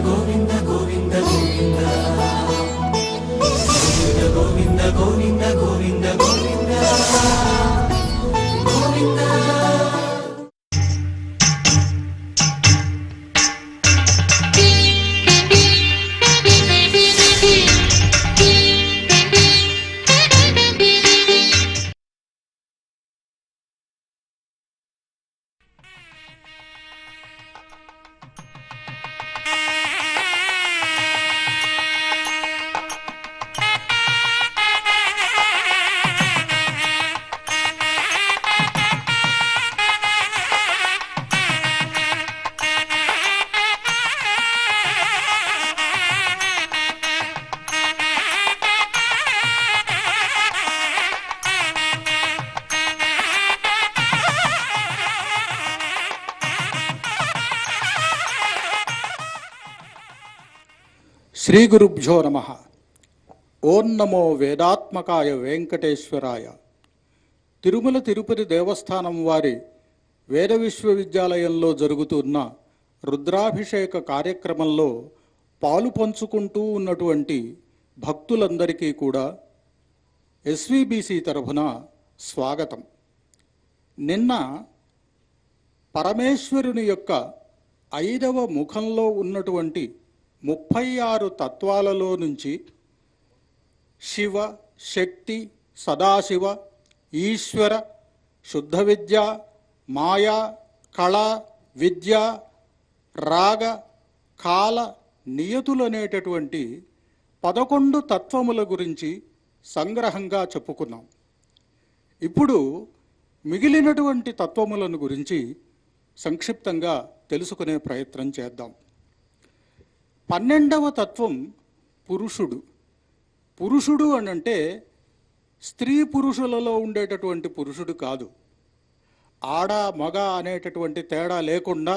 గోవింద గోవింద గోవింద గోవింద గోవింద గోవింద గోవింద గోవింద. శ్రీ గురుభ్యో నమః. ఓం నమో వేదాత్మకాయ వెంకటేశ్వరాయ. తిరుమల తిరుపతి దేవస్థానం వారి వేద విశ్వవిద్యాలయంలో జరుగుతున్న రుద్రాభిషేక కార్యక్రమంలో పాలు పంచుకుంటూ ఉన్నటువంటి భక్తులందరికీ కూడా ఎస్విబిసి తరఫున స్వాగతం. నిన్న పరమేశ్వరుని యొక్క 5వ ముఖంలో ఉన్నటువంటి 36 తత్వాలలో నుంచి శివ, శక్తి, సదాశివ, ఈశ్వర, శుద్ధ విద్య, మాయా, కళ, విద్య, రాగ, కాల, నియతులు అనేటటువంటి 11 తత్వముల గురించి సంగ్రహంగా చెప్పుకున్నాం. ఇప్పుడు మిగిలినటువంటి తత్వములను గురించి సంక్షిప్తంగా తెలుసుకునే ప్రయత్నం చేద్దాం. 12వ తత్వం పురుషుడు. పురుషుడు అనంటే స్త్రీ పురుషులలో ఉండేటటువంటి పురుషుడు కాదు. ఆడ మగ అనేటటువంటి తేడా లేకుండా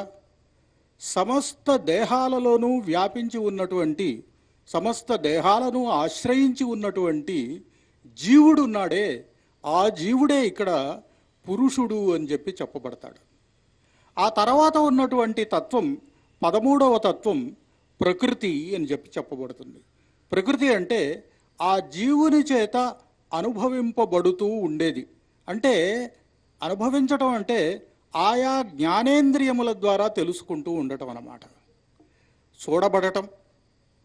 సమస్త దేహాలలోనూ వ్యాపించి ఉన్నటువంటి, సమస్త దేహాలను ఆశ్రయించి ఉన్నటువంటి జీవుడు ఉన్నాడే, ఆ జీవుడే ఇక్కడ పురుషుడు అని చెప్పి చెప్పబడతాడు. ఆ తర్వాత ఉన్నటువంటి తత్వం 13వ తత్వం ప్రకృతి అని చెప్పి చెప్పబడుతుంది. ప్రకృతి అంటే ఆ జీవుని చేత అనుభవింపబడుతూ ఉండేది. అంటే అనుభవించటం అంటే ఆయా జ్ఞానేంద్రియముల ద్వారా తెలుసుకుంటూ ఉండటం అన్నమాట. చూడబడటం,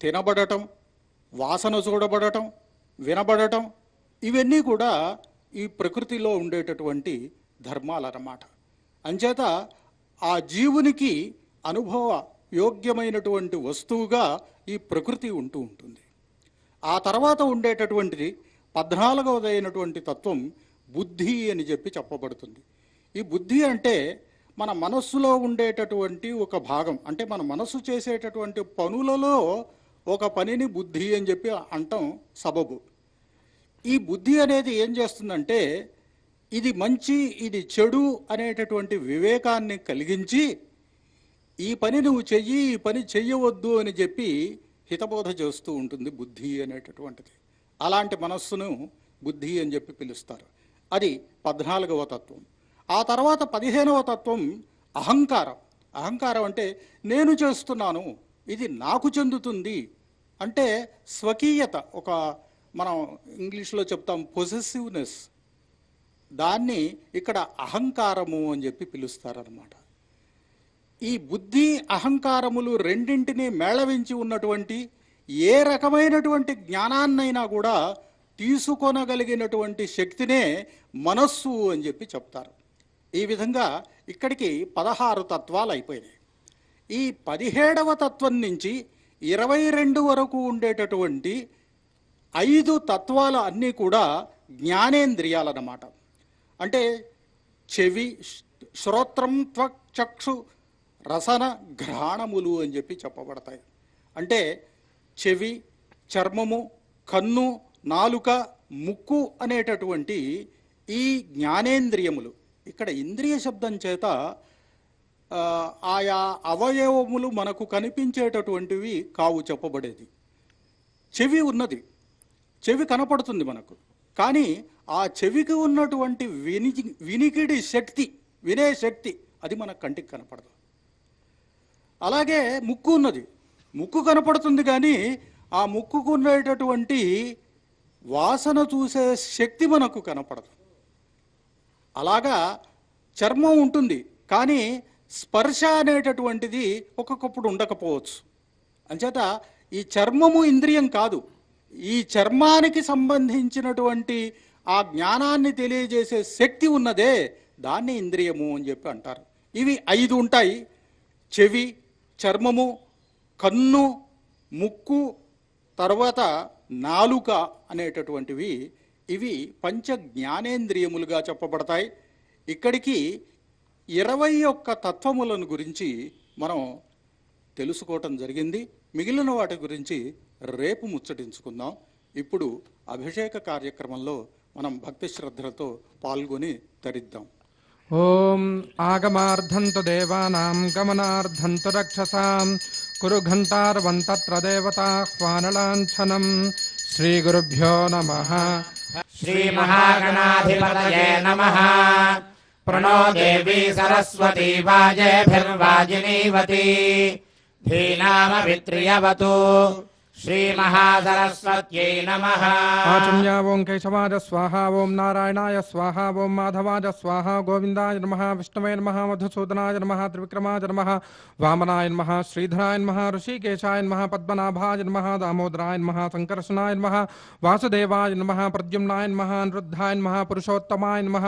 తినబడటం, వాసన చూడబడటం, వినబడటం, ఇవన్నీ కూడా ఈ ప్రకృతిలో ఉండేటటువంటి ధర్మాలన్నమాట. అంచేత ఆ జీవునికి అనుభవ యోగ్యమైనటువంటి వస్తువుగా ఈ ప్రకృతి ఉంటూ ఉంటుంది. ఆ తర్వాత ఉండేటటువంటిది 14వదైనటువంటి తత్వం బుద్ధి అని చెప్పి చెప్పబడుతుంది. ఈ బుద్ధి అంటే మన మనస్సులో ఉండేటటువంటి ఒక భాగం. అంటే మన మనస్సు చేసేటటువంటి పనులలో ఒక పనిని బుద్ధి అని చెప్పి అంటాం సబబు. ఈ బుద్ధి అనేది ఏం చేస్తుందంటే ఇది మంచి, ఇది చెడు అనేటటువంటి వివేకాన్ని కలిగించి ఈ పని నువ్వు చెయ్యి, ఈ పని చెయ్యవద్దు అని చెప్పి హితబోధ చేస్తూ ఉంటుంది బుద్ధి అనేటటువంటిది. అలాంటి మనస్సును బుద్ధి అని చెప్పి పిలుస్తారు. అది 14వ తత్వం. ఆ తర్వాత 15వ తత్వం అహంకారం. అహంకారం అంటే నేను చేస్తున్నాను, ఇది నాకు చెందుతుంది అంటే స్వకీయత. ఒక మనం ఇంగ్లీష్లో చెప్తాం పొసెసివ్నెస్. దాన్ని ఇక్కడ అహంకారము అని చెప్పి పిలుస్తారన్నమాట. ఈ బుద్ధి అహంకారములు రెండింటినీ మేళవించి ఉన్నటువంటి ఏ రకమైనటువంటి జ్ఞానాన్నైనా కూడా తీసుకొనగలిగినటువంటి శక్తినే మనస్సు అని చెప్పి చెప్తారు. ఈ విధంగా ఇక్కడికి 16 తత్వాలు అయిపోయినాయి. ఈ 17వ తత్వం నుంచి 22 వరకు ఉండేటటువంటి 5 తత్వాలు అన్నీ కూడా జ్ఞానేంద్రియాలన్నమాట. అంటే చెవి, శ్రోత్రం, త్వక్, చక్షు, రసన, ఘ్రాణములు అని చెప్పి చెప్పబడతాయి. అంటే చెవి, చర్మము, కన్ను, నాలుక, ముక్కు అనేటటువంటి ఈ జ్ఞానేంద్రియములు. ఇక్కడ ఇంద్రియ శబ్దం చేత ఆయా అవయవములు మనకు కనిపించేటటువంటివి కావు చెప్పబడేది. చెవి ఉన్నది, చెవి కనపడుతుంది మనకు, కానీ ఆ చెవికి ఉన్నటువంటి వినికిడి శక్తి, వినే శక్తి అది మన కంటికి కనపడదు. అలాగే ముక్కు ఉన్నది, ముక్కు కనపడుతుంది కానీ ఆ ముక్కుకు ఉండేటటువంటి వాసన చూసే శక్తి మనకు కనపడదు. అలాగా చర్మం ఉంటుంది కానీ స్పర్శ అనేటటువంటిది ఒక్కొక్కప్పుడు ఉండకపోవచ్చు. అంచేత ఈ చర్మము ఇంద్రియం కాదు. ఈ చర్మానికి సంబంధించినటువంటి ఆ జ్ఞానాన్ని తెలియజేసే శక్తి ఉన్నదే దాన్ని ఇంద్రియము అని చెప్పి అంటారు. ఇవి 5 ఉంటాయి: చెవి, చర్మము, కన్ను, ముక్కు, తర్వాత నాలుక అనేటటువంటివి. ఇవి పంచ జ్ఞానేంద్రియములుగా చెప్పబడతాయి. ఇక్కడికి 21 తత్వములను గురించి మనం తెలుసుకోవటం జరిగింది. మిగిలిన వాటి గురించి రేపు ముచ్చటించుకుందాం. ఇప్పుడు అభిషేక కార్యక్రమంలో మనం భక్తి శ్రద్ధలతో పాల్గొని తరిద్దాం. ఓం ఆగమార్థంతు దేవానాం గమనార్థంతు రక్షసాం కురు ఘంటార్వంతత్ర దేవతాహ్వానలాంఛనం. శ్రీ గురుభ్యో నమః. శ్రీ మహాగణాధిపతయే నమః. ప్రణో దేవీ సరస్వతీ వాజేభిర్వాజినీవతి ధీనామవిత్రియవతు. శ్రీ మహాసరస్వత్యై నమః. ఆచమ్య ఓం కేశవాయ స్వాహ, ఓం నారాయణాయ స్వాహ, ఓం మాధవాయ స్వాహ, గోవిందాయ నమః, విష్ణవే నమః, మధుసూదనాయ నమః, త్రివిక్రమాయ నమః, వామనాయ నమః, శ్రీధరాయ నమః, ఋషికేశాయ నమః, పద్మనాభాయ నమః, దామోదరాయ నమః, సంకర్షణాయ నమః, వాసుదేవాయ నమః, ప్రద్యుమ్నాయ నమః, అనిరుద్ధాయ నమః, పురుషోత్తమాయ నమః,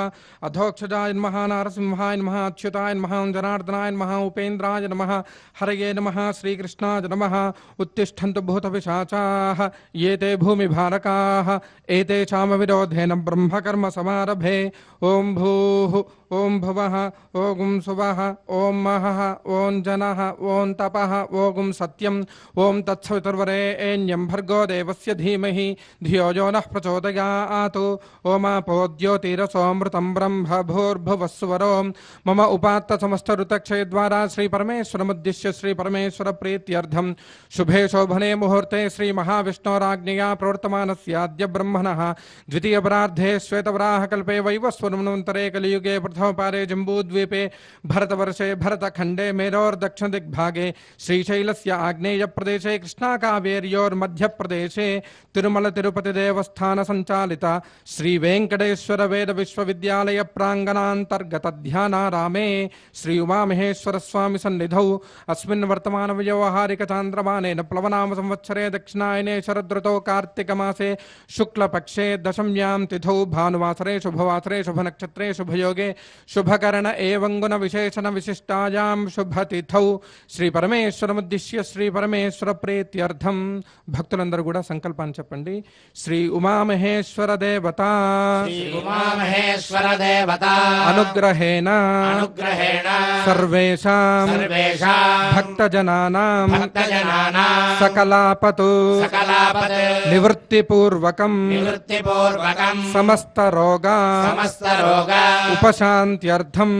అధోక్షజాయ నమః, నారసింహాయ నమః, అచ్యుతాయ నమః, జనార్దనాయ నమః, ఉపేంద్రాయ నమః, హరయే నమః, శ్రీకృష్ణాయ నమః. ఉత్తిష్టంతు భూతపిశాచాః ఏతే భూమిభారకాః ఏతేషాం విరోధేన బ్రహ్మకర్మ సమారభే. ఓం భూః ఓం భువః ఓం సువః ఓం మహః ఓం జనః ఓం తపః ఓం సత్యం. ఓం తత్సవితుర్వరేణ్యం భర్గో దేవస్య ధీమహి ధియో యో నః ప్రచోదయాత్. ఓమాపోద్యోతిరసోమృతం బ్రహ్మ భూర్భువస్సువరో. మమ ఉపాత్త సమస్త ఋతక్షయ ద్వారా శ్రీ పరమేశ్వరముద్దిశ్య శ్రీ పరమేశ్వర ప్రీత్యర్థం శుభే శోభనే ముహూర్తే శ్రీ మహావిష్ణోరాజ్ఞయా ప్రవర్తమానస్యాద్య బ్రహ్మణః ద్వితీయ పరార్ధే శ్వేతవరాహ కల్పే వైవస్వతమనంతరే కలియుగే प्रथमपारे जम्बूद्वीपे भरतवर्षे भरतखंडे मेरोर्दक्षिण दिग्भागे श्रीशैलस्य आग्नेयप्रदेशे कृष्णाकावेर्योर्मध्यप्रदेशे तिरुमल तिरुपति देवस्थान संचालिता श्री वेंकटेश्वर वेद विश्वविद्यालय प्रांगणांतर्गत ध्यानारामे श्री उमामहेश्वर स्वामी सन्निधौ अस्मिन् वर्तमान व्यवहारिक चांद्रमानेन प्लवनाम संवत्सरे दक्षिणायने शरदृतौ कार्तिक मासे शुक्लपक्षे दशम्यां तिथौ भानुवासरे शुभवासरे शुभनक्षत्रे शुभयोगे शुभकरण एवं गुण विशेषण विशिष्टायां शुभतिथौ శ్రీ పరమేశ్వరముద్దిశ్య శ్రీ పరమేశ్వర ప్రీత్యర్థం. భక్తులందరూ కూడా సంకల్పాన్ని చెప్పండి. శ్రీ ఉమామహేశ్వర దేవత అనుగ్రహేణ సర్వేషాం భక్తజనానాం సకలాపతు నివృత్తిపూర్వకం సమస్త రోగా ఉపశాంత్యర్థం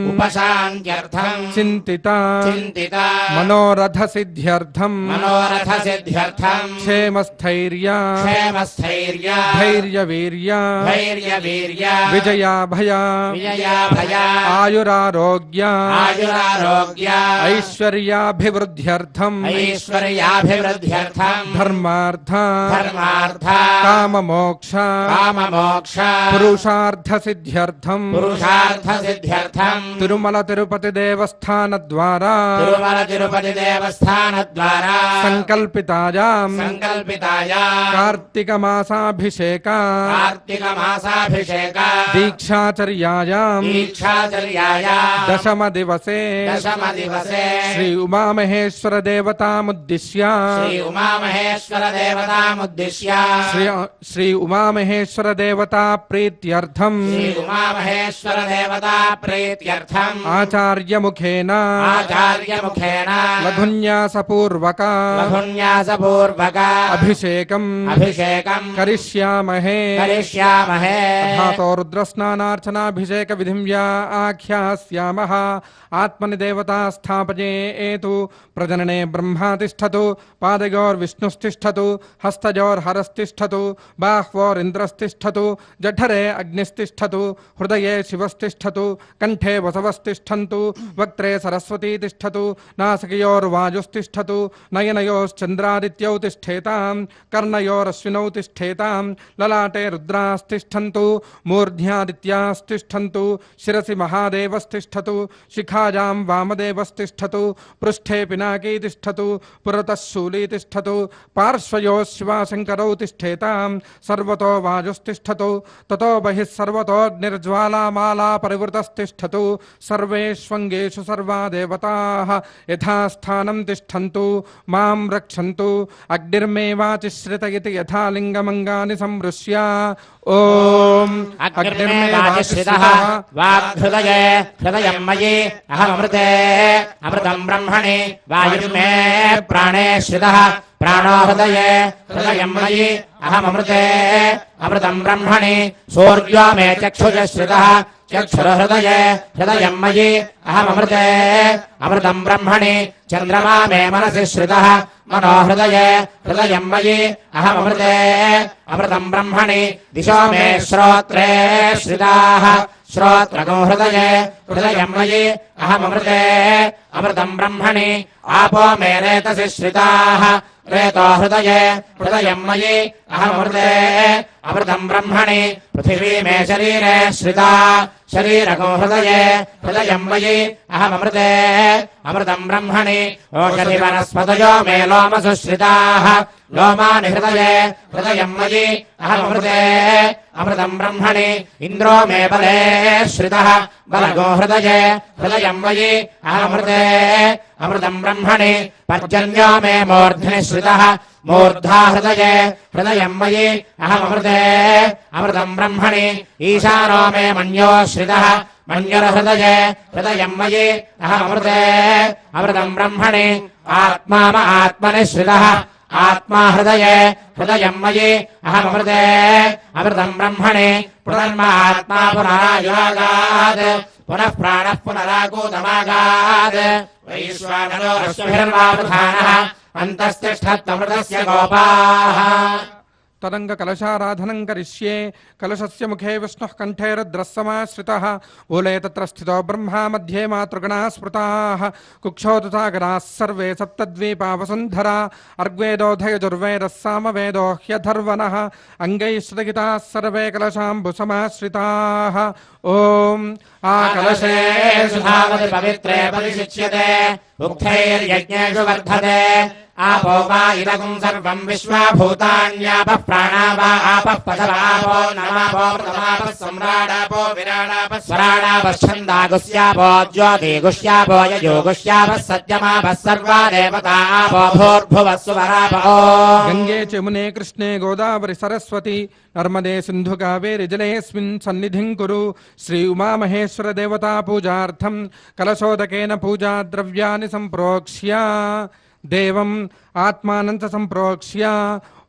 చింతిత మనోరథ సిద్ధ్యర్థం క్షేమస్థైర్య ధైర్య వీర్య విజయాభయ ఆయురారోగ్య ఐశ్వర్యాభివృద్ధ్యర్థం ధర్మార్థ కామమోక్ష పురుషార్థ సిద్ధ్యర్థం తిరుమల తిరుపతి దేవస్థాన ద్వారా సంకల్పితాయాం కార్తీక మాసాభిషేక దీక్షాచర్యాయాం దశమ దివసే శ్రీ ఉమామహేశ్వర దేవతాముద్దిశ్య శ్రీ ఉమామహేశ్వర దేవతా ప్రీత్యర్థం ఆచార్య ముఖేన లఘున్యాసపూర్వక అభిషేకం కరిష్యామహే. అథాతో రుద్రస్నానార్చనాభిషేక విధిం ఆఖ్యాస్యామః. ఆత్మని దేవతా స్థాపయేతు. ప్రజననే బ్రహ్మా తిష్టతు, పాదయోర్విష్ణుస్తిష్టతు, హస్తయోర్హరస్తిష్టతు, బాహ్వోరింద్రస్తిష్టతు, జఠరే అగ్నిస్తిష్టతు, హృదయే శివస్తిష్టతు, కంఠే వసవస్తిష్టంతు వక్త్రే సరస్వతీ తిష్టతు నాసికయోర్వాయుస్తిష్టతు నయనయోశ్చంద్రాదిత్యౌ తిష్టేతాం కర్ణయోరశ్వినౌ తిష్టేతాం లలాటే రుద్రాస్తిష్టంతు మూర్ధ్యాదిత్యాస్తిష్టంతు శిరసి మహాదేవస్తిష్టతు శిఖాయాం వామదేవస్తిష్టతు పృష్ఠే పినాకీ తిష్టతు పురతః శూలీ తిష్టతు పార్శ్వయో శివాశంకరౌ తిష్టేతాం సర్వతో వాయుస్తిష్టతు తతో బహిః సర్వతోऽగ్నిర్జ్వాలామాలా పరివృతస్తిష్టతు సర్వేష్వంగేషు సర్వా దేవతాః యథాస్థానం తిష్టन्तు మాం రక్షन्तు అగ్నిర్మేవాచిశ్రిత ఇతి యథా లింగమంగాని సంవృష్య ఓం అగ్నిర్మేవాచిశ్రితః వాగ్హృదయే హృదయం మయి అహమృతే అమృతం బ్రహ్మణి వాయుర్మే ప్రాణే శ్రితః ప్రాణో హృదయే హృదయం మయి అహమృతే అమృతం బ్రహ్మణి సూర్యో మే చక్షుష శ్రితః చక్షుర్హృదయే హృదయం మయి అహమృతే అమృతం బ్రహ్మణి చంద్రమా మే మనసి శ్రితః మనో హృదయే హృదయం మయి అహమృతే అమృతం బ్రహ్మణి దిశో మే శ్రోత్రే శ్రితాః శ్రోత్రగో హృదయే హృదయం మయి అహమృతే అమృతం బ్రహ్మణి ఆపో మే రేతసి శ్రితాః రేతో హృదయే హృదయం మయి అహమృతే అమృతం బ్రహ్మణి పృథివీ మే శరీరే శ్రితా శరీరకో హృదయే హృదయం మయి అహమృతే అమృతం బ్రహ్మణి ఓషధి వనస్పతయో మే లోమసు శ్రితాః లోమాని హృదయే హృదయం మయి అహమృతే అమృతం బ్రహ్మణి ఇంద్రో మే బలే శ్రితః బలగో హృదయే హృదయం మయి అహమృతే అమృతం బ్రహ్మణి పర్జన్యో మే మూర్ధ్ని శ్రితః మూర్ధా హృదయే హృదయం మయి అహమృతే అమృతం బ్రహ్మణి ఈశానో మే మన్యో శ్రితః మన్యుర్హృదయే హృదయం మయి అహమృతే అమృతం బ్రహ్మణి ఆత్మా ఆత్మని శ్రితః ఆత్మా హృదయే హృదయం మయి అహమృతే అమృతం బ్రహ్మణి పునర్మ ఆత్మా పునరాయుగాద్ పునః ప్రాణః పునరాగూతమాగాద్ వైశ్వానరో రశ్మిర్వావధానః అంతఃతిష్ఠత్తమృతస్య గోపాః తదంగ కలశారాధనం కరిష్యే కలశస్య ముఖే విష్ణుః కంఠే రుద్రస్సమాశ్రితః మూలే తత్ర స్థితో బ్రహ్మా మధ్యే మాతృగణాః స్మృతాః కుక్షౌతు సాగరాः సర్వే సప్తద్వీపా వసుంధరా అర్గ్వేదోధయజుర్వేదः సామవేదో హ్యధర్వణः అంగైః శ్రుతగితాः సర్వే కలశాంబు సమాశ్రితాః ఓం ఆ కలశే సుధావతి పవిత్రే పరిశిచ్యతే ఉక్తైర్యజ్ఞేషు వర్ధతే आपो वा इदगुं सर्वं विश्वभूतान्यापः प्राणापा आपः पशवापो नमापो प्रथमापः सम्राडापो विराडापः स्वराडापश्छन्दागुस्यापो ज्योतिगुष्यापो यजोगुष्यापः सत्यमापः सर्वा देवता आपो भूर्भुवः सुवरापो गंगे चमुने कृष्णे गोदावरि सरस्वती नर्मदे सिंधु कावेरि जलेऽस्मिन् सन्निधिं कुरु श्री उमा महेश्वर देवता पूजार्थं कलशोदकेन पूजा द्रव्याणि संप्रोक्ष्य देवं आत्मानं च संप्रोक्ष्य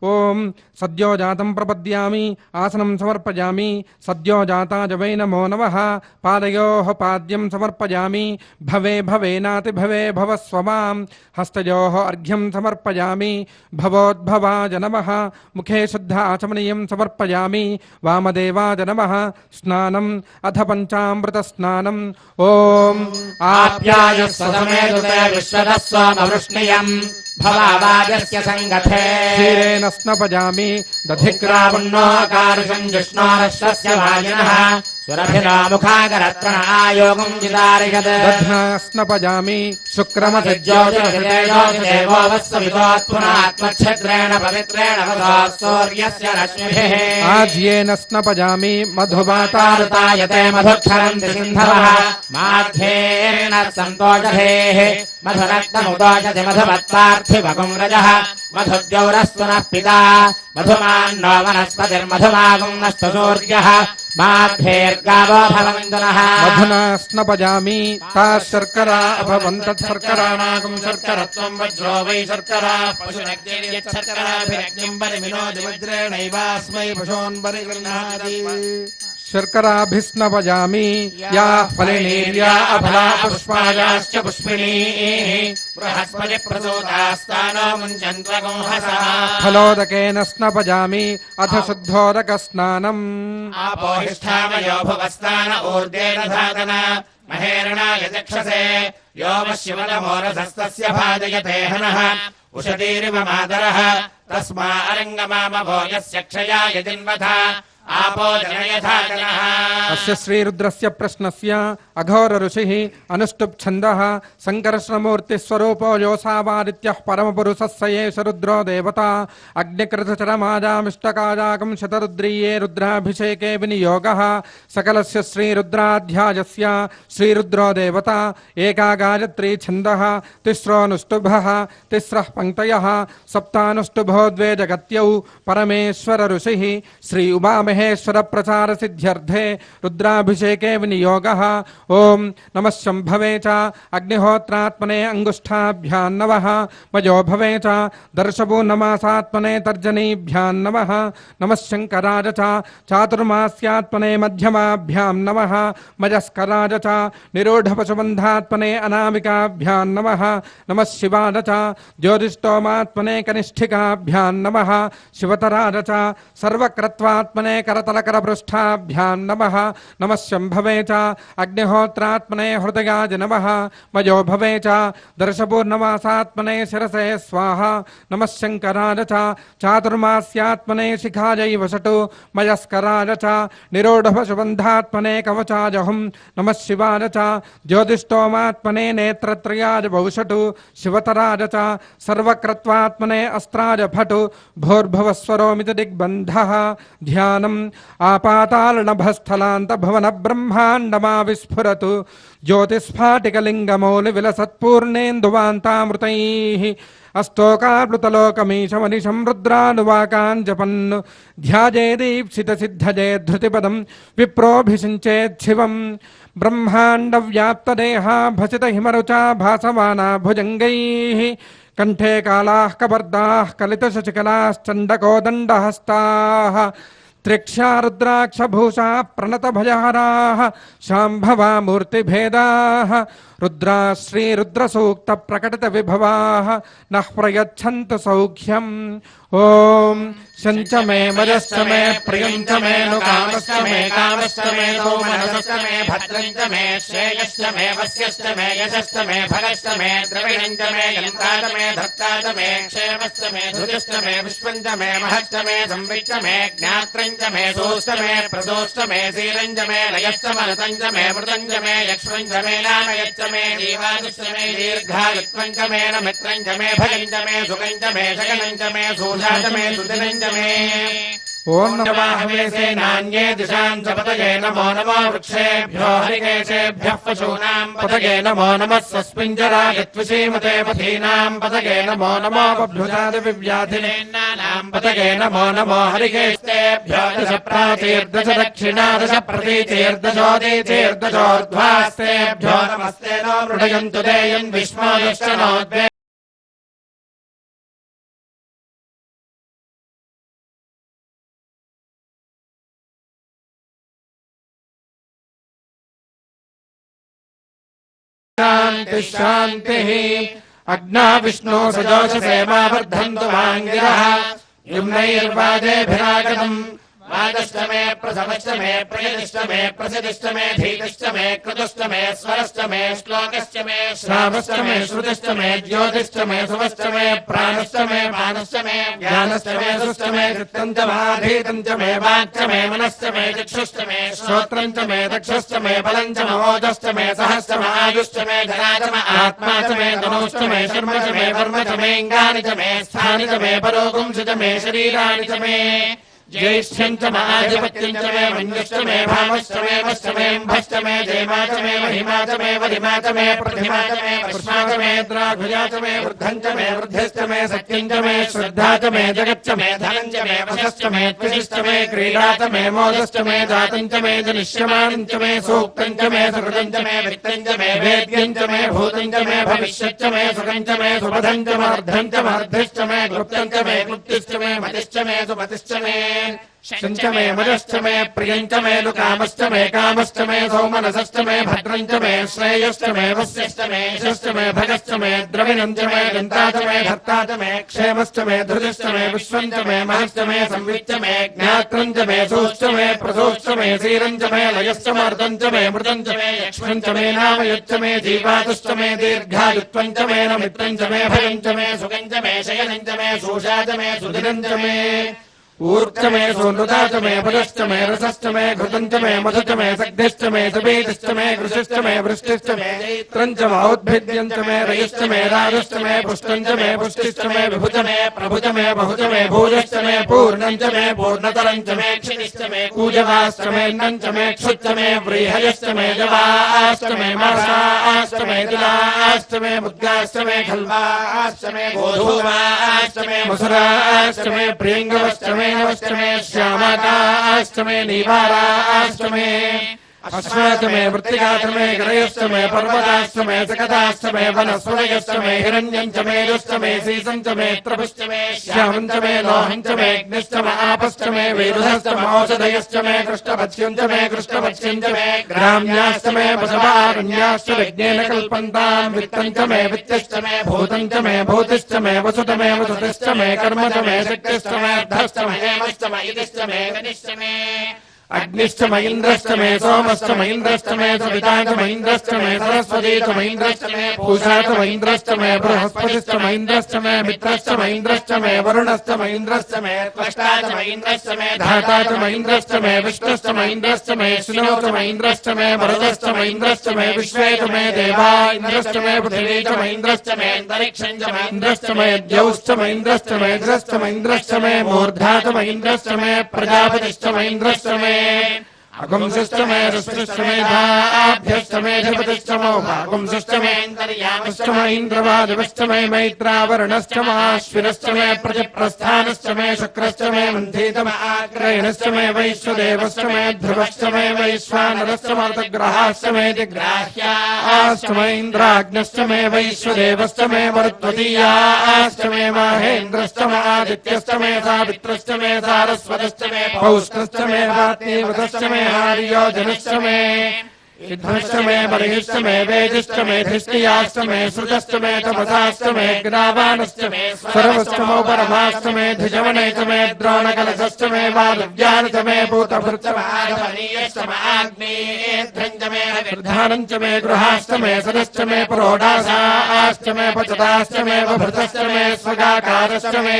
ओम सद्यो जातं प्रपद्यामि आसनं समर्पयामि सद्यो जाताय वै नमो नमः पादयोः पाद्यं समर्पयामि भवे भवेनाति भवे भवस्व मां हस्तयोः अर्घ्यं समर्पयामि भवोद्भवाय नमः मुखे शुद्ध आचमनीयं समर्पयामि वामदेवाय नमः स्नानम् अथ पञ्चामृत स्नानम् ओम आप्यायुः सदमेदुते विश्वदस्वामवृष्णियम् भवावाजस्य संगते क्षीरेण स्नपयामि दधिग्रावुन्नोकारुषं जिष्णोरश्वस्य वाजिनः सुरभिना मुखाकरत्रणा जिदारिषत् दध्ना स्नपयामि शुक्रमसिज्योतिर्देवो वत्सवितोत्पुनात्मच्छद्रेण पवित्रेण वसा सूर्यस्य रश्मिभिः आज्येन स्नपयामि मधुवातारुतायते मधुक्षरन्ति सिन्धवः माध्येन सन्तोषधेः मधुरक्तमुदोषति मधुमत्पार्थिवगुं रजः मधुद्यौरस्तु नः पिता मधुमान्नो वनस्पतिर्मधुमागुं नस्तु सूर्यः माध्येर्गावो भवन्तु नः मधुना स्नपयामि ताः शर्करा अभवन्तः शर्कराणागुं शर्करत्वं वज्रो वै शर्करा पशुनग्निर्यच्छर्कराभिरग्निं परिमिनोति वज्रेणैवास्मै पशून् परिगृह्णाति శర్కరాభిస్నపజామి యాః ఫలినీర్యా అఫలా పుష్పాయాశ్చ పుష్పిణీః బృహస్పతి ప్రసూతాస్తానో ముంచన్త్వగుంహసః ఫలోదకేన స్నపజామి అథ శుద్ధోదక స్నానం ఆపోహిష్ఠామయో భువస్తాన ఊర్ధ్వేన ధాతన మహేరణాయ చక్షసే యో శివనమోరధస్తస్య భాజయతే హనః ఉషతీరివ మాతరః తస్మా అరంగమామభో యస్య క్షయాయ జిన్వథ आपो जनयथा जनः अस्य श्रीरुद्रस्य प्रश्नस्य अघोर ऋषिः अनुष्टुप् छन्दः सङ्कर्षणमूर्तिस्वरूपो योऽसावादित्यः परमपुरुषः स एष रुद्रो देवता अग्निकृतचरमाजामिष्टकाजाकं शतरुद्रीये रुद्राभिषेके विनियोगः सकलस्य श्रीरुद्राध्यायस्य श्रीरुद्रो देवता एका गायत्री छन्दः तिस्रोऽनुष्टुभः तिस्रः पङ्क्तयः सप्तानुष्टुभो द्वे जगत्यौ परमेश्वर ऋषिः श्री उमामहे महेश्वर प्रचार सिद्ध्यर्थे रुद्राभिषेके विनियोगः ओम नमः शंभवे च अग्निहोत्रात्मने अंगुष्ठाभ्यां नमः मयो भवे च दर्शपूर्णमासात्मने तर्जनीभ्यां नमः नमः शंकराय च चातुर्मास्यात्मने मध्यमाभ्यां नमः मजस्कराय च निरूढपशुबन्धात्मने अनामिकाभ्यां नमः नमः शिवाय च ज्योतिष्टोमात्मने कनिष्ठिकाभ्यां नमः शिवतराय च सर्वक्रत्वात्मने करतलकरपृष्ठाभ्यां नमः नमः शंभवे च अग्निहोत्रात्मने हृदयाय नमः मयो भवे च दर्शपूर्णमासात्मने शिरसे स्वाहा नमः शंकराय च चातुर्मास्यात्मने शिखायै वसतु मयस्कराय च निरूढपशुबन्धात्मने कवचाय हुं नमः शिवाय च ज्योतिष्टोमात्मने नेत्रत्रयाय भविषतु शिवतराय च सर्वक्रत्वात्मने अस्त्राय फटु भूर्भुवस्वरोमिति दिग्बन्धः ध्यानम् आपातालनभस्थलान्त भवन ब्रह्माण्डमा विस्फुरतु ज्योतिस्फाटिकलिङ्गमौलिविलसत्पूर्णेन्दुवान्तामृतैः अस्तोकाप्लुतलोकमीशमनिशं रुद्रानुवाकान् जपन् ध्याजेदीप्सितसिद्धजे धृतिपदं विप्रोऽभिषिञ्चेच्छिवम् ब्रह्माण्डव्याप्तदेहा भसितहिमरुचा भासमाना भुजङ्गैः कंठे कालाः कबर्दाः कलितशशिकलाश्चण्डकोदण्डहस्ताः त्रिक्षा रुद्राक्षभूषा प्रणतभयहराः शाम्भवा मूर्तिभेदाः रुद्रा श्रीरुद्रसूक्त प्रकटित विभवाः नः प्रयच्छन्तु सौख्यम् ओम शंच मे मजश्च मे प्रियञ्च मे नु कामश्च मे नो मनसश्च मे भद्रञ्च मे श्रेयश्च मे वस्यश्च मे यशश्च मे भगश्च मे द्रविणञ्च मे यन्त्राच मे धत्ताच मे क्षेमश्च मे धृतिश्च मे विश्वञ्च मे महश्च मे संविच्च मे ज्ञात्रञ्च मे सोश्च मे प्रदोश्च मे धीरञ्च मे लयश्च मनसञ्च मे मृतञ्च मे यक्ष्मञ्च मे नामयश्च मे जीवादुश्च मे दीर्घायुत्वञ्च मे न मित्रञ्च मे भयञ्च मे सुखञ्च मे शयनञ्च मे सूषाच मे सुदिनञ्च मे ओम नमः हवेसे नान्ये दिशां च पतये नमो नमो वृक्षेभ्यो हरिकेशेभ्यः पशूनां पतये नमो नमः स्वस्मिञ्जराय त्वसीमते पथीनां पतये नमो नमो बभ्युजादिव्याधिनेन्नानां पतये नमो नमो हरिकेशेभ्यो दश प्रातीर्दश दक्षिणा दश प्रतीतीर्दशोदीतीर्दशोर्ध्वास्तेभ्यो नमस्ते नो मृडयन्तु देयन् विश्वोदश्च नोद्वे शांति शांतिः अग्ना विष्णु सजोषसे मा वर्धन्तु वाङ्गिरः युम्नैर्वाजेभिरागतम् वागश्च मे प्रसवश्च मे प्रियदिश्च मे प्रसिद्धिश्च मे धीतिश्च मे कृतश्च मे स्वरश्च मे श्लोकश्च मे श्रावश्च मे श्रुतिश्च मे ज्योतिश्च मे सुवश्च मे प्राणश्च मे मानश्च मे ज्ञानश्च मे सुश्च मे चित्तं च माधीतं च मे वाक्च मे मनश्च मे चक्षुश्च मे श्रोत्रं च मे दक्षश्च मे बलं च महोदश्च मे सहश्च महायुश्च मे जरा च मे आत्मा च मे तनोश्च मे शर्म च मे वर्म च मे अङ्गानि च मे स्थानि च मे परोगुंसि च मे शरीराणि च मे ज्येष्ठ्यं च महाधिपत्यं च मे मन्युश्च मे भामश्च मे वश्च मे अम्भश्च मे जयमा च मे महिमा च मे वरिमा च मे प्रतिमा च मे पुष्मा च मे द्राघुजा च मे वृद्धं च मे वृद्धिश्च मे सत्यं च मे श्रद्धा च मे जगच्च मे धनं च मे वशश्च मे त्वशिश्च मे क्रीडा च मे मोदश्च मे जातं च मे जनिष्यमानं च मे सूक्तं च मे सुकृतं च मे वित्तं च मे वेद्यं च मे भूतं च मे भविष्यच्च मे सुखं च मे सुपथं च मर्धं च मर्धिश्च मे क्लुप्तं च मे क्लुप्तिश्च मे मतिश्च मे सुमतिश्च मे शञ्च मे मजश्च मे प्रियञ्च मे लुकामश्च मे कामश्च मे सौमनसश्च मे भद्रञ्च मे श्रेयश्च मे वस्यश्च मे यशश्च मे भगश्च मे द्रविणञ्च मे दन्ता च मे धर्ता च मे क्षेमश्च मे धृजश्च मे विश्वञ्च मे महश्च मे संविच्च मे ज्ञात्रञ्च मे सोश्च मे प्रसोश्च मे धीरञ्च मे लयश्च मर्दञ्च मे मृतञ्च मे यक्ष्मञ्च मे नामयच्च मे जीवातुश्च मे दीर्घायुत्वञ्च मे नमित्रञ्च मे भयञ्च मे सुगञ्च मे शयनञ्च मे शोषा च मे सुदिनञ्च मे ऊर्च मे सोनृता च मे पदश्च मे रसश्च मे घृतञ्च मे मधुच मे सग्धिश्च मे सपेतश्च मे कृशिश्च मे वृष्टिश्च मे चैत्रञ्च मौद्भिद्यञ्च मे रयश्च मे राजश्च मे पुष्टञ्च मे पुष्टिश्च मे विभुच मे प्रभुच मे बहुच मे भोजश्च मे पूर्णञ्च मे पूर्णतरञ्च मे क्षितिश्च मे कूजवाश्च मे अन्नञ्च मे क्षुच्च मे व्रीहयश्च मे जवाश्च मे मासाश्च मे तिलाश्च मे मुद्गाश्च मे खल्वाश्च मे गोधूमाश्च मे मसुराश्च मे प्रियङ्गवश्च मे नवश्च मे श्यामाकाश्च मे नीवाराश्च मे अश्वाच मे वृत्तिकाच मे गणयश्च मे पर्वताश्च मे सकताश्च मे वनस्पतयश्च मे हिरण्यञ्च मे रुश्च मे सीसञ्च मे त्रपुश्च मे श्यामञ्च मे लोहञ्च मे अग्निश्च मे आपश्च मे वेरुधश्च मौषधयश्च मे कृष्णपत्स्यञ्च मे कृष्णपत्स्यञ्च मे ग्राम्याश्च मे पशवारण्याश्च विज्ञेन कल्पन्ताम् वित्तञ्च मे वित्तिश्च मे भूतञ्च मे भूतिश्च मे वसुत मे वसुतिश्च मे कर्म च मे शक्तिश्च मे अर्धश्च मे हेमश्च मे इतिश्च मे गतिश्च मे अग्निश्च महीन्द्रश्च मे सोमश्च महीन्द्रश्च मे सविता च महीन्द्रश्च मे सरस्वती च महीन्द्रश्च मे पूषा च महीन्द्रश्च मे बृहस्पतिश्च महीन्द्रश्च मे मित्रश्च महीन्द्रश्च मे वरुणश्च महीन्द्रश्च मे त्वष्टा च महीन्द्रश्च मे धाता च महीन्द्रश्च मे विष्णुश्च महीन्द्रश्च मे शिनो च महीन्द्रश्च मे मरुतश्च महीन्द्रश्च मे विश्वे च मे देवा इन्द्रश्च मे पृथिवी च महीन्द्रश्च मे अन्तरिक्षं च महीन्द्रश्च मे द्यौश्च महीन्द्रश्च मे इन्द्रश्च महीन्द्रश्च मे मूर्धा च महीन्द्रश्च मे प्रजापतिश्च महीन्द्रश्च मे अगुंसश्च मे रुष्टिश्च मे धाभ्यश्च मे अधिपतिश्च मोभागुंसश्च मे अन्तर्यामश्च मे इन्द्रवादिवश्च मे मैत्रावरणश्च माश्विनश्च मे प्रतिप्रस्थानश्च मे शुक्रश्च मे मन्थीतमाग्रयणश्च मे वैश्वदेवश्च मे ध्रुवश्च मे वैश्वानरश्च मर्तग्रहाश्च मे दिग्राह्याश्च मे इन्द्राग्नश्च मे वैश्वदेवश्च मे मरुत्वतीयाश्च मे माहेन्द्रश्च आदित्यश्च मे सावित्रश्च मे सारस्वतश्च मे पौष्णश्च मे वात्नीवतश्च मे हार्योजनश्च मे इद्धश्च मे बर्हिश्च मे वेदिश्च मे धिष्टियाश्च मे श्रुतश्च मे तपसाश्च मे ग्रावाणश्च मे सर्वश्च मो परमाश्च मे धिजवने च मे द्रोणकलशश्च मे वादव्यान् च मे भूतभृच्च माधवनीयश्च माग्नेध्रञ्च मे विर्धानञ्च मे गृहाश्च मे सदश्च मे प्रोढासाश्च मे पचताश्च मे वभृतश्च मे स्वगाकारश्च मे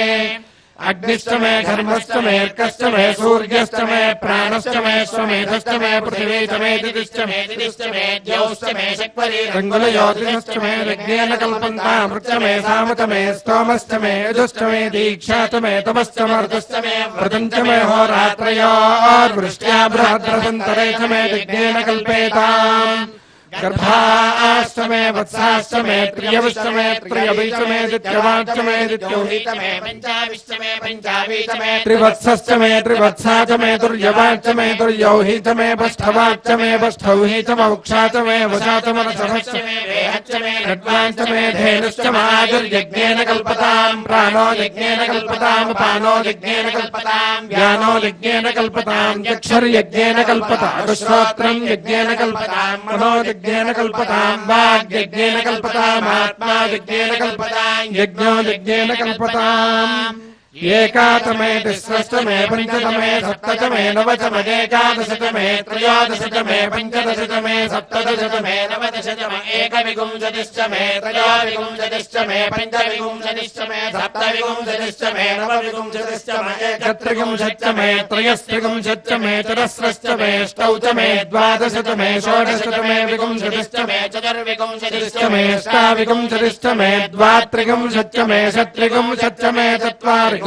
अग्निश्च मे घर्मश्च मे अर्कश्च मे सूर्यश्च मे प्राणश्च मे स्वमेधश्च मे पृथिवी च मे दिदिश्च मे दिदिश्च मे द्यौश्च मे शक्वरी रङ्गुलयोतिश्च मे यज्ञेन कल्पन्ताम् वृक्ष मे सामत मे स्तोमश्च मे यजुश्च मे दीक्षा च मे तपश्च मर्दश्च मे व्रतञ्च मे होरात्रयोर्वृष्ट्या बृहद्रसन्तरे च मे यज्ञेन कल्पेताम् गर्भाश्च मे वत्साश्च मे त्रियविश्च मे त्रियवीच मे दित्यवाच्च मे दित्योहीत मे पञ्चाविश्च मे पञ्चावीच मे त्रिवत्सश्च मे त्रिवत्सा च मे दुर्यवाच्च मे दुर्यौहीच मे वष्ठवाच्च मे वष्ठौही च मौक्षा च मे वशा च मनसभश्च मे वेहच्च मे खड्वाञ्च मे धेनुश्च माजुर्यज्ञेन कल्पताम् प्राणो यज्ञेन कल्पताम् पानो यज्ञेन कल्पताम् व्यानो यज्ञेन कल्पताम् चक्षुर्यज्ञेन कल्पताम् श्रोत्रम् यज्ञेन कल्पताम् मनो यज्ञेन कल्पताम् वाग्यज्ञेन कल्पताम् आत्मा यज्ञेन कल्पताम् यज्ञो यज्ञेन कल्पताम् एकातमे तिस्रश्च मे पञ्चतमे सप्त च मे नव च मदेकादश च मे त्रयोदश च मे पञ्चदश च मे सप्तदश च मे नवदश च मे एकविंशतिश्च मे त्रयोविंशतिश्च मे पञ्चविंशतिश्च मे सप्तविंशतिश्च मे नवविंशतिश्च मे एकत्रिंशच्च मे त्रयस्त्रिंशच्च मे चतस्रश्च मे अष्टौ च मे द्वादश च मे षोडश च मे विंशतिश्च मे चतुर्विंशतिश्च मे अष्टाविंशतिश्च मे द्वात्रिंशच्च मे षट्त्रिंशच्च मे चत्वारिंशच्च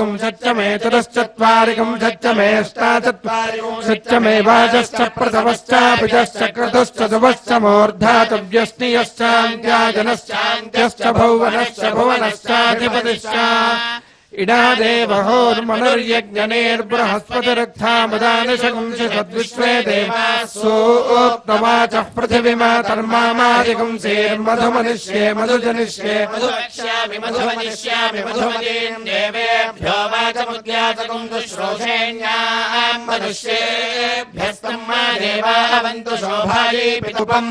मे चतुश्चत्वारिंशच्च मे अष्टाचत्वारिंशच्च मे वाजश्च प्रथमश्चापिजश्च क्रतुश्च दुवश्च मूर्धाच व्यस्नियश्चान्त्याजनश्चान्त्यश्च भुवनश्च भुवनश्चाधिपतिश्च इडा देवहोर्मनुर्यज्ञनेर्बृहस्पतिरुक्थामदानिशगुंसि सद्विश्वे देवासोक्तवाचः पृथिवीमातर्मामादिगुंसेर्मधुमनिष्ये मधुजनिष्ये मधुवक्ष्यामि मधुवदिष्यामि मधुमतीन् देवेभ्यो वाचमुद्याचकम् दुश्रोषेण्याम् मनुष्येभ्यस्तम् मा देवावन्तु शोभायै पितुपम्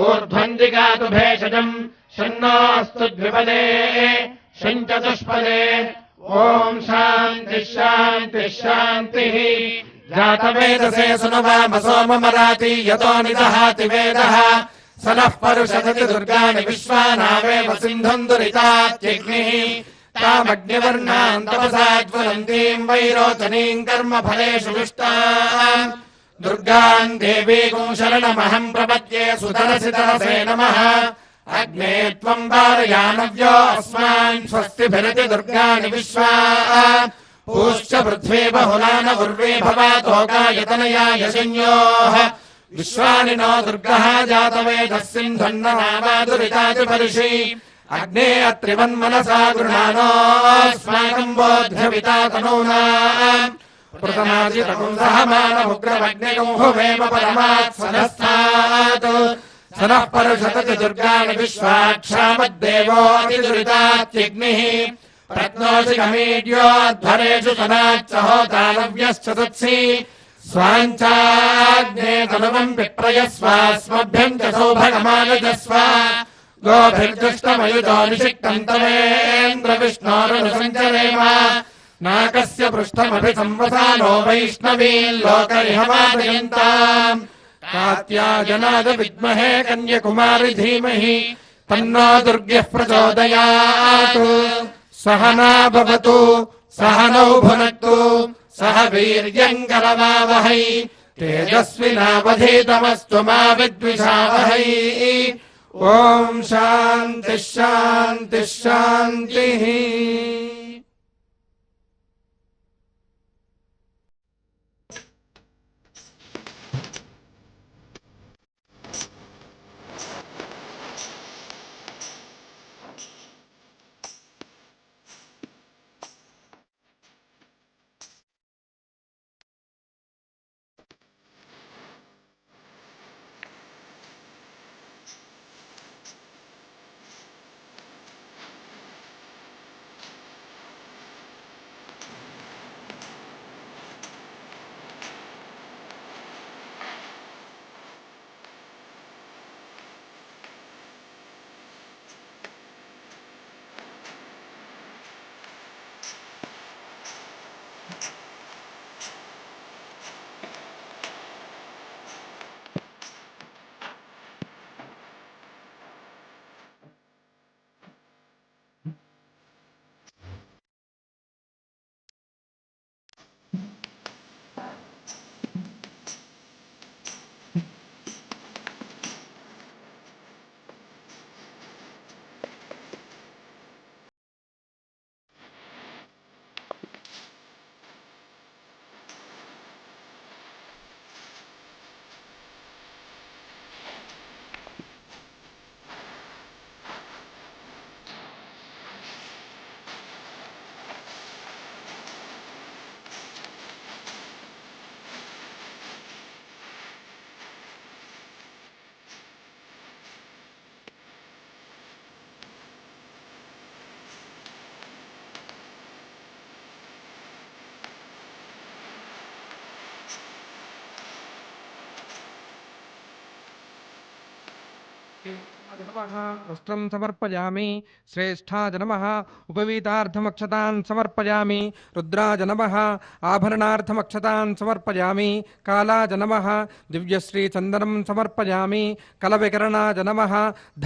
ऊर्ध्वन्दिगातु भेषजम् शन्नोऽस्तु द्विपदे शञ्चतुष्पदे ॐ शान्तिः शान्तिः शान्तिः जातवेदसे सुनवामसो ममराति यतो निदहाति वेदः स नः परुषदति दुर्गाणि विश्वानावेव सिन्धुम् दुरितात्यग्निः तामग्निवर्णाम् तपसा ज्वलन्तीम् वैरोचनीम् कर्मफलेषु दुष्टाम् दुर्गाम् देवीम् शरणमहम् प्रपद्ये सुतरसितरसे नमः अग्ने त्वम् वारयानव्यो अस्मान् स्वस्तिभिरति दुर्गाणि विश्वा पूश्च पृथ्वी बहुलान उर्वे भवातोकायतनयाय संयोः विश्वानि नो दुर्गः जातवेदः सिन्धुन्ननावादुरितादिपरिषि अग्ने अत्रिवन्मनसा गृणानोऽस्माकम् बोध्यविता तनूनाम् प्रतनाजितकुंसहमानमुग्रमग्निगम् हुवेम परमात्सनस्तात् स नः परुषदति दुर्गाणि विश्वाक्षामद्देवोऽतिदुरितात्यग्निः प्रत्नोषि कमीड्योऽध्वरेषु सनाच्च होतालव्यश्च तत्सि स्वाञ्चाग्ने तनुवम् विप्रयस्वास्मभ्यम् च सौभगमानजस्व गोभिर्दुष्टमयुतो निषिक्तम् तवेन्द्रविष्णोरनुसञ्चरेम नाकस्य पृष्ठमभि संवसानो वैष्णवीम् लोकरिहवादयन्ताम् कात्यायनाद विद्महे कन्याकुमारि धीमहि तन्नो दुर्गः प्रचोदयात् सहना भवतु सहनौ भुनक्तु सह वीर्यम् करवावहै तेजस्विनावधीतमस्तु मा विद्विषावहै ॐ शान्तिः शान्तिः शान्तिः वस्त्रं समर्पयामि श्रेष्ठाय नमः उपवीतार्थमक्षतान् समर्पयामि रुद्राय नमः आभरणार्थमक्षतान् समर्पयामि कालाय नमः दिव्यश्रीचन्दनं समर्पयामि कलविकरणाय नमः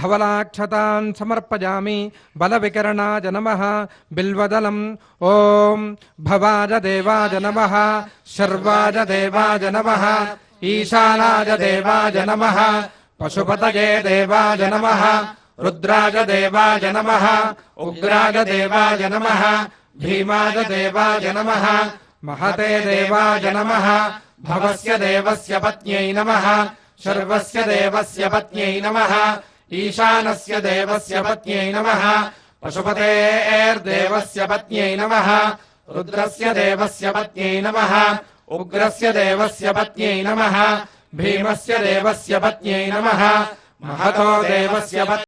धवलाक्षतान् समर्पयामि बलविकरणाय नमः बिल्वदलम् ॐ भवाय देवाय नमः शर्वाय देवाय नमः ईशानाय देवाय नमः पशुपतये देवाय नमः रुद्राय देवाय नमः उग्राय देवाय नमः भीमाय देवाय नमः महते देवाय नमः भवस्य देवस्य पत्न्यै नमः शर्वस्य देवस्य पत्न्यै नमः ईशानस्य देवस्य पत्न्यै नमः पशुपतेर्देवस्य पत्न्यै नमः रुद्रस्य देवस्य पत्न्यै नमः उग्रस्य देवस्य पत्न्यै नमः भीमस्य देवस्य पत्न्यै नमः महतो देवस्य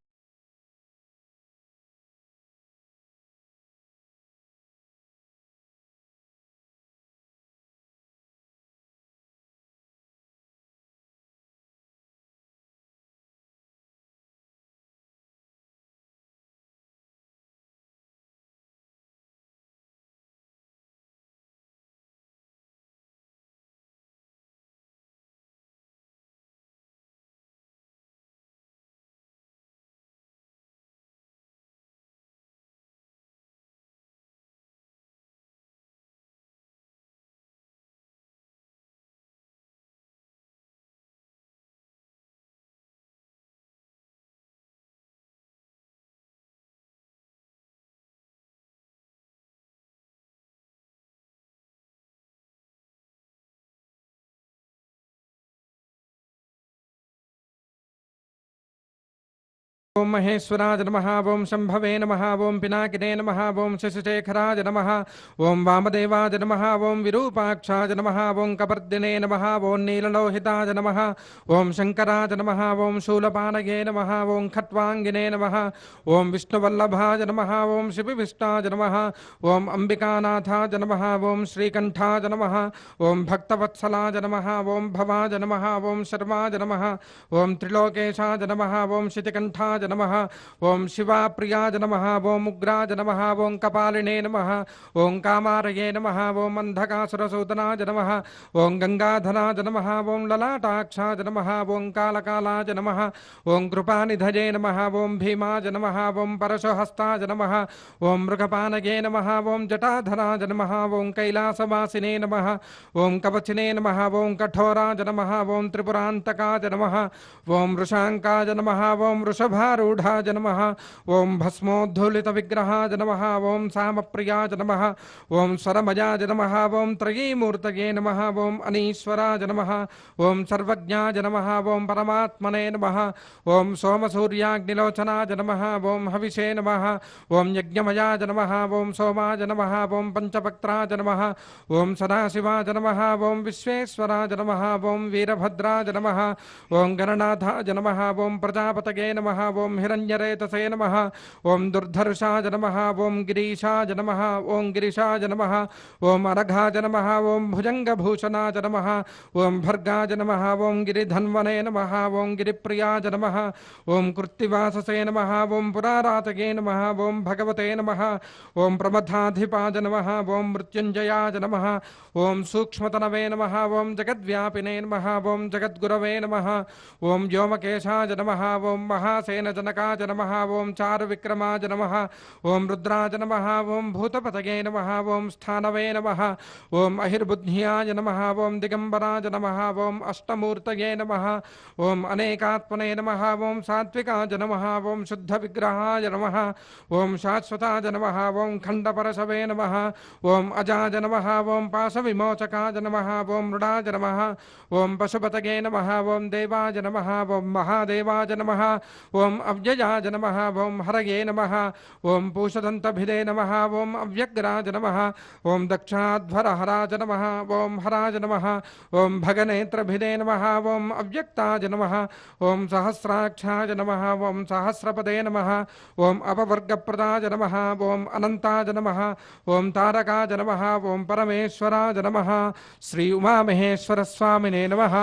ओम महेश्वराज नमः ओम शंभवे नमः ओम पिनाकिने नमः ओम शशिशेखराज नमः ओम वामदेवाज नमः ओम विरूपाक्षाज नमः ओम कपर्दिने नमः ओम नीललोहिताज नमः ओम शंकराज नमः ओम शूलपानगे नमः ओम खट्वांगिने नमः ओम विष्णुवल्लभाज नमः ओम शिविविष्टाज नमः ओम अंबिकानाथाज नमः ओम श्रीकंठाज नमः ओम भक्तवत्सलाज नमः ओम भवाज नमः ओम शर्माज नमः ओम त्रिलोकेशाज नमः ओम शितिकंठाज नमः ओम शिवाप्रियाज नमः ओम उग्राज नमः ओम कपालिने नमः ओम कामारये नमः ओम अंधकासुरसूदनाज नमः ओम गंगाधराज नमः ओम ललाटाक्षाज नमः ओम कालकालाज नमः ओम कृपानिधये नमः ओम भीमाज नमः ओम परशुहस्ताज नमः ओम मृगपानगे नमः ओम जटाधराज नमः ओम कैलासवासिने नमः ओम कवचिने नमः ओम कठोराज नमः ओम त्रिपुरांतकाज नमः ओम वृषांकाज नमः ओम वृषभारूढ़ाज नमः ओम भस्मोद्धूलित विग्रहाज नमः ओम सामप्रियाज नमः ओम स्वरमयाज नमः ओम त्रयीमूर्तये नमः ओम अनीश्वराज नमः ओम सर्वज्ञाज नमः ओम परमात्मने नमः ओम सोमसूर्याग्निलोचनाज नमः ओम हविषे नमः ओम यज्ञमयाज नमः ओम सोमाज नमः ओम पंचवक्त्राज नमः ओम सदाशिवाज नमः ओम विश्वेश्वराज नमः ओम वीरभद्राज नमः ओम गणनाथाज नमः ओम प्रजापतये नमः ओम हिरण्यरेतसे नमः ओम दुर्धर्षाज नमः ओम गिरीशाज नमः ओम गिरिशाज नमः ओम अरघाज नमः ओम भुजंगभूषणाज नमः ओम भर्गाज नमः ओम गिरिधन्वने नमः ओम गिरिप्रियाज नमः ओम कृत्तिवाससे नमः ओम पुरारातगे नमः ओम भगवते नमः ओम प्रमथाधिपाज नमः ओम मृत्युंजयाज नमः ओम सूक्ष्मतनवे नमः ओम जगद्व्यापिने नमः ओम जगद्गुरवे नमः ओम व्योमकेशाज नमः ओम महासेनजनकाज नमः ओम चारुविक्रमाज नमः ओम रुद्राज नमः ओम भूतपतये नमः ओम स्थानवे नमः ओम अहिर्बुद्ध्याय नमः ओम दिगंबराज नमः ओम अष्टमूर्तये नमः ओम अनेकात्मने नमः ओम सात्विकाज नमः ओम शुद्धविग्रहाय नमः ओम शाश्वताज नमः ओम खंडपरशवे नमः ओम अजाज नमः ओम पाशविमोचकाज नमः ओम मृडाज नमः ओम पशुपतये नमः ओम देवाज नमः ओम महादेवाज नमः ओम अव्ययाज नमः ओम हरये नमः ओम पूषदन्तभिदे नमः ओम अव्यग्राज नमः ओम दक्षाध्वरहराज नमः ओम हराज नमः ओम भगनेत्रभिदे नमः ओम अव्यक्ताज नमः ओम सहस्राक्षाज नमः ओम सहस्रपदे नमः ओम अपवर्गप्रदाज नमः ओम अनंताज नमः ओम तारकाज नमः ओम परमेश्वराज नमः श्री उमामहेश्वर स्वामिने नमः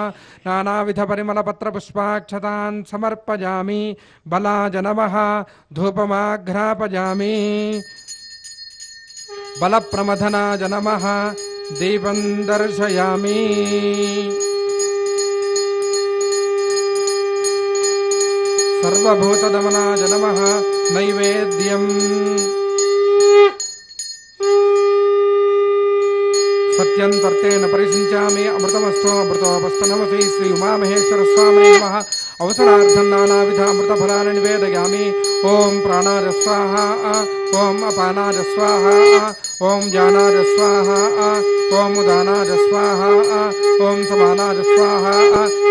नानाविध परिमलपत्रपुष्पाक्षतान् समर्पयामि बलाज नमः धूपमाघ्रापयामि बलप्रमथनाज नमः दीपं दर्शयामि सर्वभूतदमनाज नमः नैवेद्यम् सत्यं तर्तेन परिशिञ्चामि अमृतमस्तु अमृतोपस्तनमसि श्री उमामहेश्वर स्वामिने नमः अवसरार्थं नानाविध अमृतफलानि निवेदयामि ओम प्राणाय स्वाहा ओम अपानाय स्वाहा ఓం జానాయ స్వాహ ఓం ఉదానాయ స్వాహ ఓం సమానాయ స్వాహ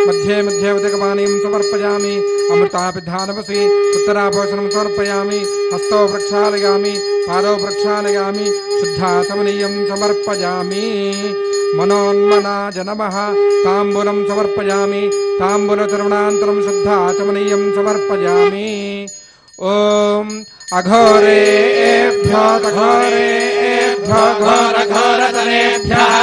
మధ్యే మధ్యే ఉదకపానీయం సమర్పయామి అమృతాపిధానవసి ఉత్తరాభోషణం సమర్పయామి హస్తో ప్రక్షాళయామి పాదో ప్రక్షాళయామి శుద్ధాచమనీయం సమర్పయామి మనోన్మనాయ నమః తాంబూలం సమర్పయామి తాంబూలచర్వణానంతరం శుద్ధాచమనీయం సమర్పయామి ఓం అఘోరేభ్యో అఘోరేభ్యో ఘోరఘోరతరేభ్యः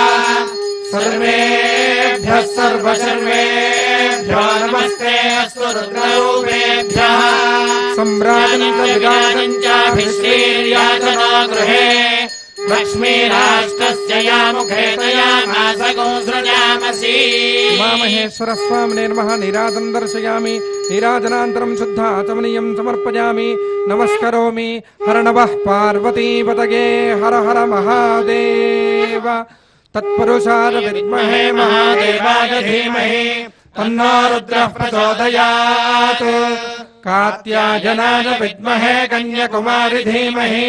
సర్వేభ్యः సర్వసర్వేభ్యో నమస్తే అస్తు రుద్రరూపేభ్యः సమ్రాజం చ విరాజం చాభిశ్రీర్యాచనో గృహే లక్ష్మీరాష్ట్రస్య యా ముఖే తయామాస గోసృజామసి ఉమామహేశ్వర స్వామినే నమః నీరాజనం దర్శయామి నీరాజనానంతరం శుద్ధాచమనీయం సమర్పయామి నమస్కరోమి హర నమః పార్వతీపతగే హర హర మహాదేవ తత్పురుషాయ విద్మహే మహాదేవాయ ధీమహి తన్నో రుద్రః ప్రచోదయాత్ కాత్యాయనాయ విద్మహే కన్యాకుమారి ధీమహి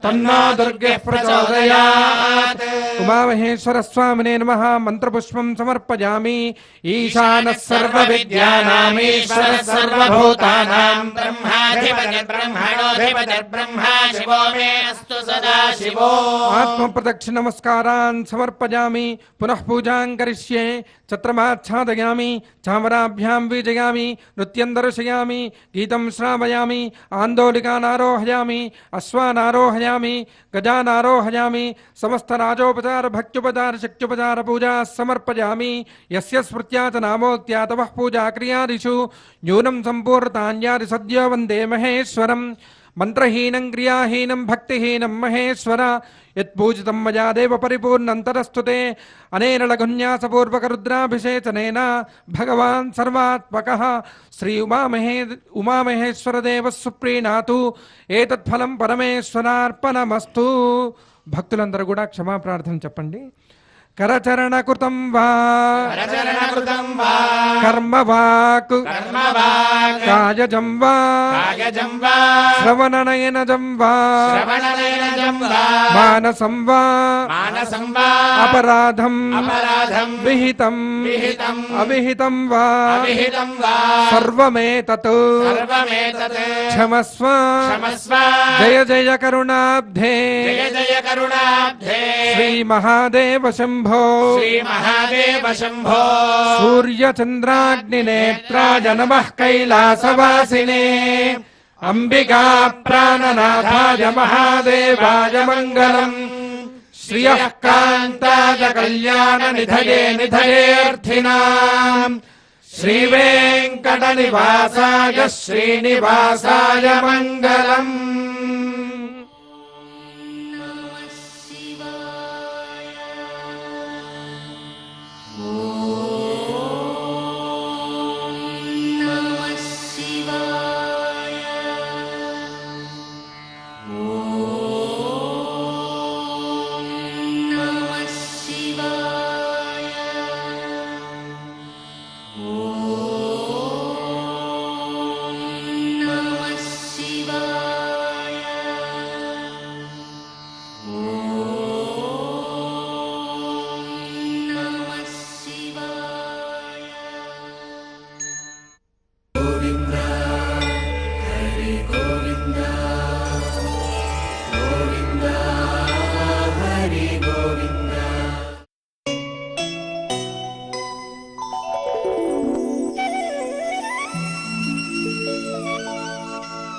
తన్నో దుర్గః ప్రచోదయాత్ ఉమామహేశ్వర స్వామినే నమః మంత్రపుష్పం సమర్పయామి ఈశానః సర్వవిద్యానామీశ్వరః సర్వభూతానాం బ్రహ్మాధిపతిర్బ్రహ్మణోధిపతిర్బ్రహ్మా శివో మే అస్తు సదా శివో ఆత్మప్రదక్షిణ నమస్కారాన్ సమర్పయామి పునః పూజాం కరిష్యే ఛత్రమాచ్ఛాదయామి చామరాభ్యాం వీజయామి నృత్యం దర్శయామి గీతం శ్రావయామి ఆందోళికానారోహయామి అశ్వానారోహయామి గజానారోహయామి సమస్త రాజోపచార భక్త్యుపచార శక్త్యుపచార పూజా సమర్పయామి యస్య స్మృత్యా చ నామోక్త్యా తవః పూజా క్రియాదిషు న్యూనం సంపూర్ణతాన్యాది సద్యో వందే మహేశ్వరం మంత్రహీనం క్రియాహీనం భక్తిహీనం మహేశ్వర యత్పూజితం మయా దేవ పరిపూర్ణంతరస్తుతే అనేన లఘున్యాసపూర్వక రుద్రాభిషేచనేన భగవాన్ సర్వాత్మకః శ్రీ ఉమామహేశ్వర దేవ సుప్రీణాతు ఏతత్ఫలం పరమేశ్వరార్పణమస్తు. భక్తులందరూ కూడా క్షమాప్రార్థన చెప్పండి. కరచరణకృతం వా కర్మవాక్ కాయజం వా శ్రవణనయనజం వా మానసం వా అపరాధం విహితం అవిహితం వా సర్వమేతత్ క్షమస్వ జయ జయ కరుణాబ్ధే శ్రీ మహాదేవ శంభో శ్రీ మహాదేవ శంభో సూర్యచంద్రాగ్నినేత్రాయ నమః కైలాసవాసినే అంబికా ప్రాణనాథాయ మహాదేవాయ మంగళం శ్రియః కాంతాయ కళ్యాణ నిధయే నిధయేర్థినాం శ్రీవేంకట నివాసాయ శ్రీనివాసాయ మంగళం.